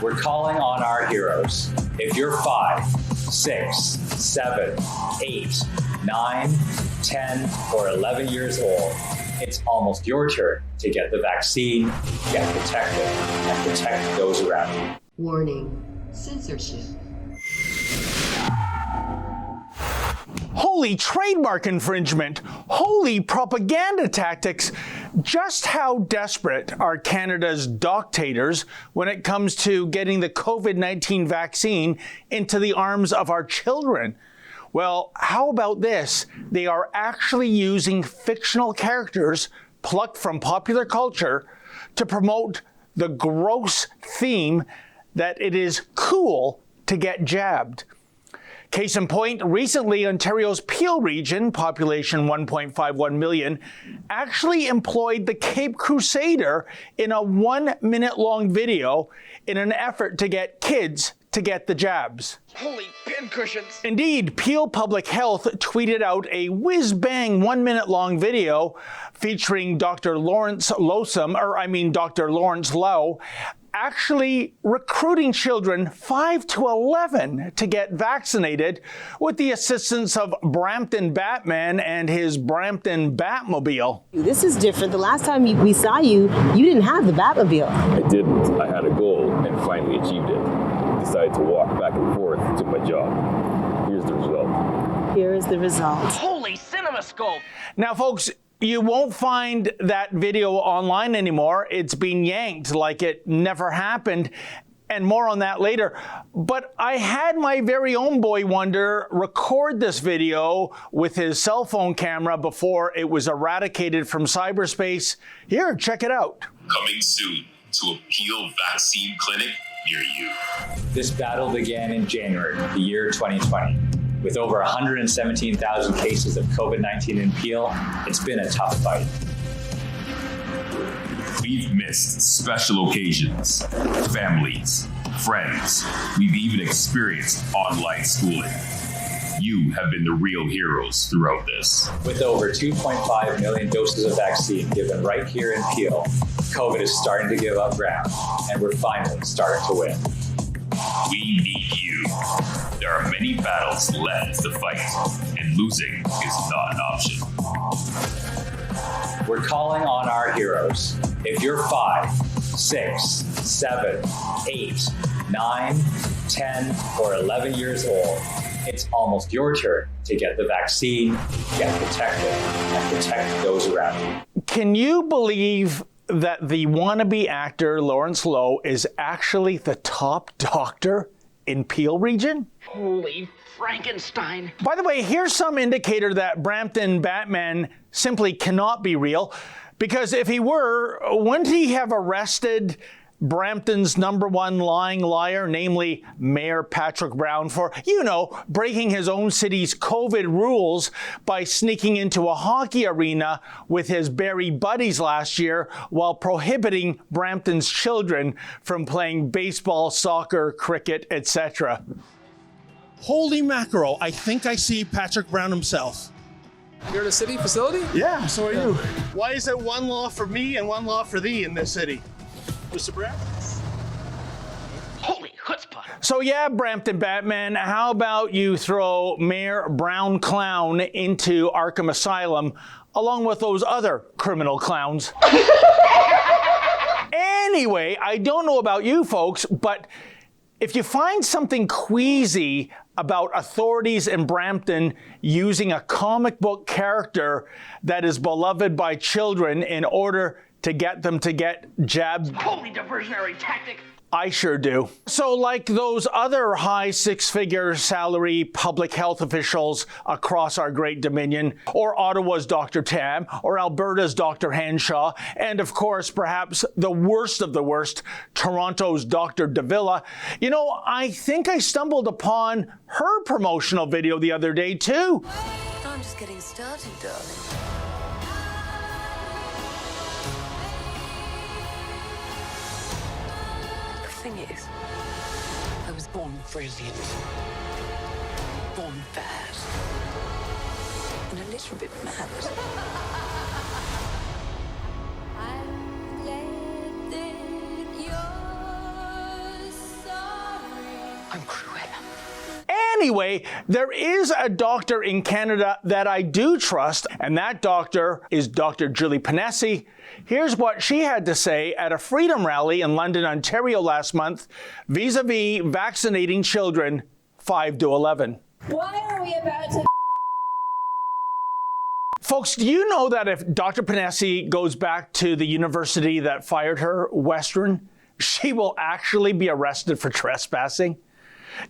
We're calling on our heroes. If you're 5, 6, 7, 8, 9, 10, or 11 years old, it's almost your turn to get the vaccine, get protected, and protect those around you. Warning, censorship. Holy trademark infringement! Holy propaganda tactics! Just how desperate are Canada's doctators when it comes to getting the COVID-19 vaccine into the arms of our children? Well, how about this? They are actually using fictional characters plucked from popular culture to promote the gross theme that it is cool to get jabbed. Case in point, recently Ontario's Peel region, population 1.51 million, actually employed the Cape Crusader in a 1-minute-long video in an effort to get kids to get the jabs. Holy pincushions! Indeed, Peel Public Health tweeted out a whiz-bang 1-minute-long video featuring Dr. Lawrence Lowe, actually recruiting children 5 to 11 to get vaccinated with the assistance of Brampton Batman and his Brampton Batmobile. This is different. The last time we saw you, you didn't have the Batmobile. I didn't. I had a goal and finally achieved it. Decided to walk back and forth to my job. Here's the result. Here is the result. Holy CinemaScope! Now, folks, you won't find that video online anymore. It's been yanked like it never happened, and more on that later. But I had my very own boy wonder record this video with his cell phone camera before it was eradicated from cyberspace. Here, check it out. Coming soon to a Peel vaccine clinic near you. This battle began in January, the year 2020. With over 117,000 cases of COVID-19 in Peel, it's been a tough fight. We've missed special occasions, families, friends. We've even experienced online schooling. You have been the real heroes throughout this. With over 2.5 million doses of vaccine given right here in Peel, COVID is starting to give up ground, and we're finally starting to win. We need you. There are many battles left to fight, and losing is not an option. We're calling on our heroes. If you're 5, 6, 7, 8, 9, 10, or 11 years old, it's almost your turn to get the vaccine, get protected, and protect those around you. Can you believe that the wannabe actor Lawrence Lowe is actually the top doctor in Peel region? Holy Frankenstein! By the way, here's some indicator that Brampton Batman simply cannot be real, because if he were, wouldn't he have arrested Brampton's #1 lying liar, namely Mayor Patrick Brown, for, breaking his own city's COVID rules by sneaking into a hockey arena with his Barrie buddies last year while prohibiting Brampton's children from playing baseball, soccer, cricket, etc. Holy mackerel, I think I see Patrick Brown himself. You're in a city facility? Yeah, so are you. Why is there one law for me and one law for thee in this city? Mr. Brown? Holy chutzpah! So yeah, Brampton Batman, how about you throw Mayor Brown Clown into Arkham Asylum along with those other criminal clowns? Anyway, I don't know about you folks, but if you find something queasy about authorities in Brampton using a comic book character that is beloved by children in order to get them to get jabbed, Holy diversionary tactic! I sure do. So like those other high 6-figure salary public health officials across our great dominion, or Ottawa's Dr. Tam, or Alberta's Dr. Henshaw, and of course, perhaps the worst of the worst, Toronto's Dr. Davila, I think I stumbled upon her promotional video the other day too. I'm just getting started, darling. The thing is, I was born brilliant, born bad, and a little bit mad. I'm glad that yours I'm Cruella. Anyway, there is a doctor in Canada that I do trust, and that doctor is Dr. Julie Ponesse. Here's what she had to say at a freedom rally in London, Ontario last month, vis-a-vis vaccinating children 5 to 11. Why are we about to... Folks, do you know that if Dr. Ponesse goes back to the university that fired her, Western, she will actually be arrested for trespassing?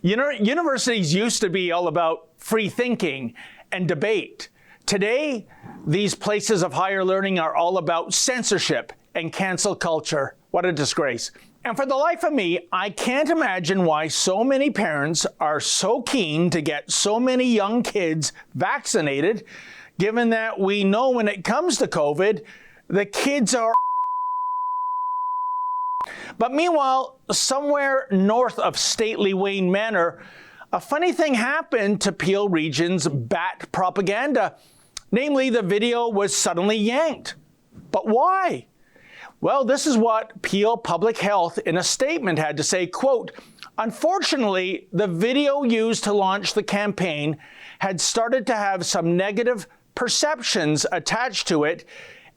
You know, universities used to be all about free thinking and debate. Today, these places of higher learning are all about censorship and cancel culture. What a disgrace. And for the life of me, I can't imagine why so many parents are so keen to get so many young kids vaccinated, given that we know when it comes to COVID, the kids are. But meanwhile, somewhere north of stately Wayne Manor, a funny thing happened to Peel Region's bat propaganda. Namely, the video was suddenly yanked. But why? Well, this is what Peel Public Health in a statement had to say, quote, "Unfortunately, the video used to launch the campaign had started to have some negative perceptions attached to it,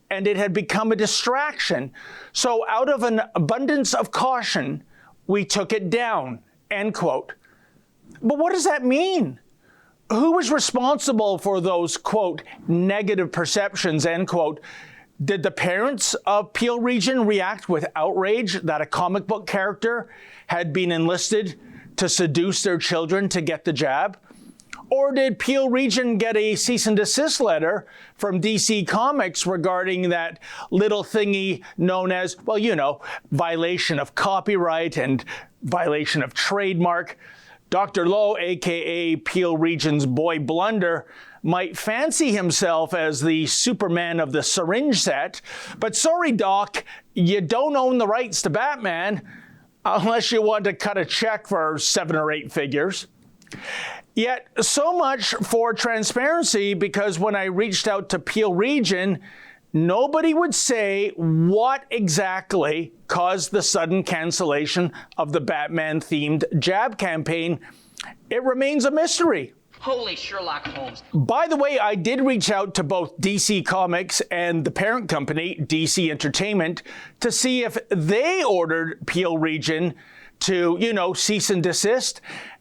and it had become a distraction. So out of an abundance of caution, we took it down," end quote. But what does that mean? Who was responsible for those, quote, negative perceptions, end quote? Did the parents of Peel Region react with outrage that a comic book character had been enlisted to seduce their children to get the jab? Or did Peel Region get a cease and desist letter from DC Comics regarding that little thingy known as, well, you know, violation of copyright and violation of trademark? Dr. Lowe, aka Peel Region's Boy Blunder, might fancy himself as the Superman of the syringe set, but sorry, Doc, you don't own the rights to Batman unless you want to cut a check for 7 or 8 figures. Yet, so much for transparency, because when I reached out to Peel Region, nobody would say what exactly caused the sudden cancellation of the Batman-themed jab campaign. It remains a mystery. Holy Sherlock Holmes. By the way, I did reach out to both DC Comics and the parent company, DC Entertainment, to see if they ordered Peel Region to, you know, cease and desist.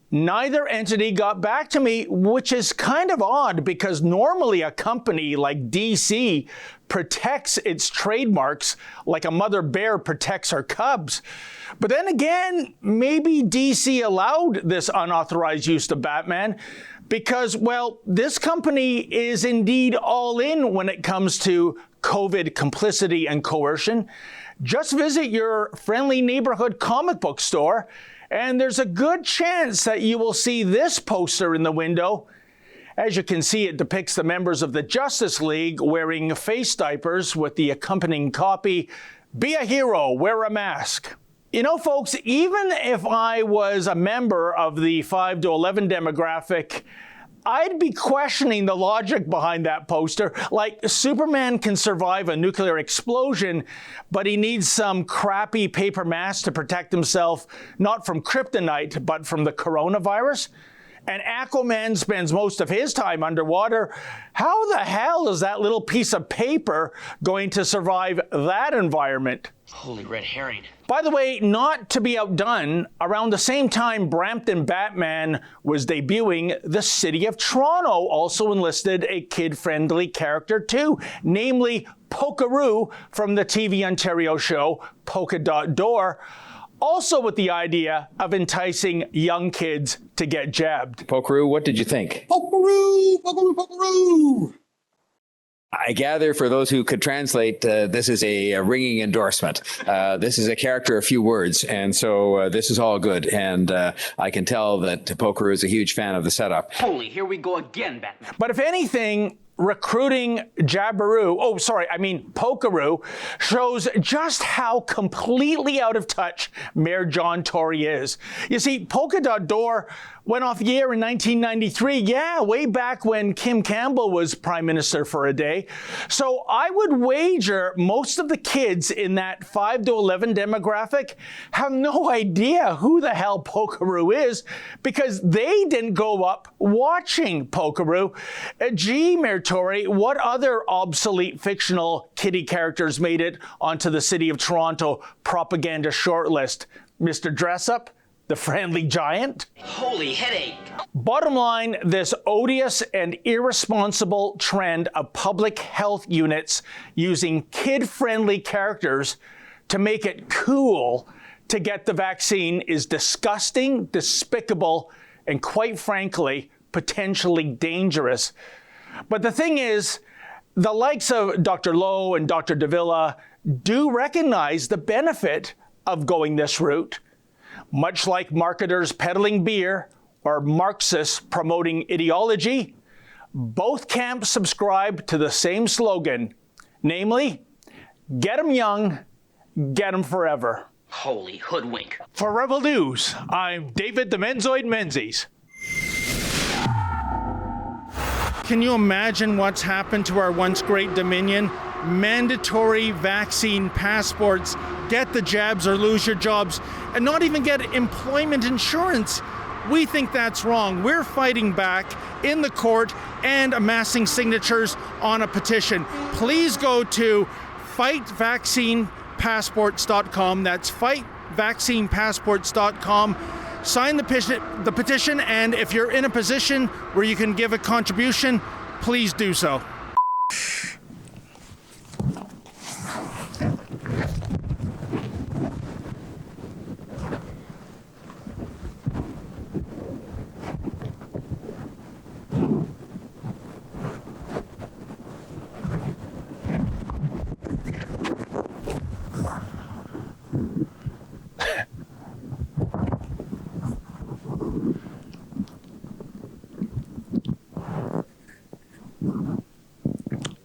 Neither entity got back to me, which is kind of odd because normally a company like DC protects its trademarks like a mother bear protects her cubs. But then again, maybe DC allowed this unauthorized use of Batman because, well, this company is indeed all in when it comes to COVID complicity and coercion. Just visit your friendly neighborhood comic book store, and there's a good chance that you will see this poster in the window. As you can see, it depicts the members of the Justice League wearing face diapers with the accompanying copy, "Be a hero, wear a mask." You know, folks, even if I was a member of the 5 to 11 demographic, I'd be questioning the logic behind that poster. Like, Superman can survive a nuclear explosion, but he needs some crappy paper mask to protect himself, not from kryptonite, but from the coronavirus. And Aquaman spends most of his time underwater. How the hell is that little piece of paper going to survive that environment? Holy red herring. By the way, not to be outdone, around the same time Brampton Batman was debuting, the city of Toronto also enlisted a kid-friendly character too, namely Pokeroo from the TV Ontario show Polka Dot Door, also with the idea of enticing young kids to get jabbed. Pokeroo, what did you think? Pokeroo, pokeroo, pokeroo. I gather, for those who could translate, this is a ringing endorsement. This is a character, a few words, and so this is all good. And I can tell that Pokeroo is a huge fan of the setup. Holy, here we go again, Batman. But if anything, recruiting Pokeroo shows just how completely out of touch Mayor John Tory is. You see, Polka Dot Door went off the air in 1993, way back when Kim Campbell was Prime Minister for a day. So I would wager most of the kids in that 5 to 11 demographic have no idea who the hell Pokeroo is because they didn't go up watching Pokeroo. Gee, Mayor Tory, what other obsolete fictional kiddie characters made it onto the City of Toronto propaganda shortlist? Mr. Dressup? The Friendly Giant? Holy headache. Bottom line, this odious and irresponsible trend of public health units using kid-friendly characters to make it cool to get the vaccine is disgusting, despicable, and quite frankly, potentially dangerous. But the thing is, the likes of Dr. Lowe and Dr. Davila do recognize the benefit of going this route. Much like marketers peddling beer or Marxists promoting ideology, both camps subscribe to the same slogan, namely, get 'em young, get 'em forever. Holy hoodwink. For Rebel News, I'm David the Menzoid Menzies. Can you imagine what's happened to our once great Dominion? Mandatory vaccine passports, get the jabs or lose your jobs, and not even get employment insurance. We think that's wrong. We're fighting back in the court and amassing signatures on a petition. Please go to fightvaccinepassports.com. That's fightvaccinepassports.com. Sign the petition, and if you're in a position where you can give a contribution, please do so.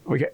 Okay.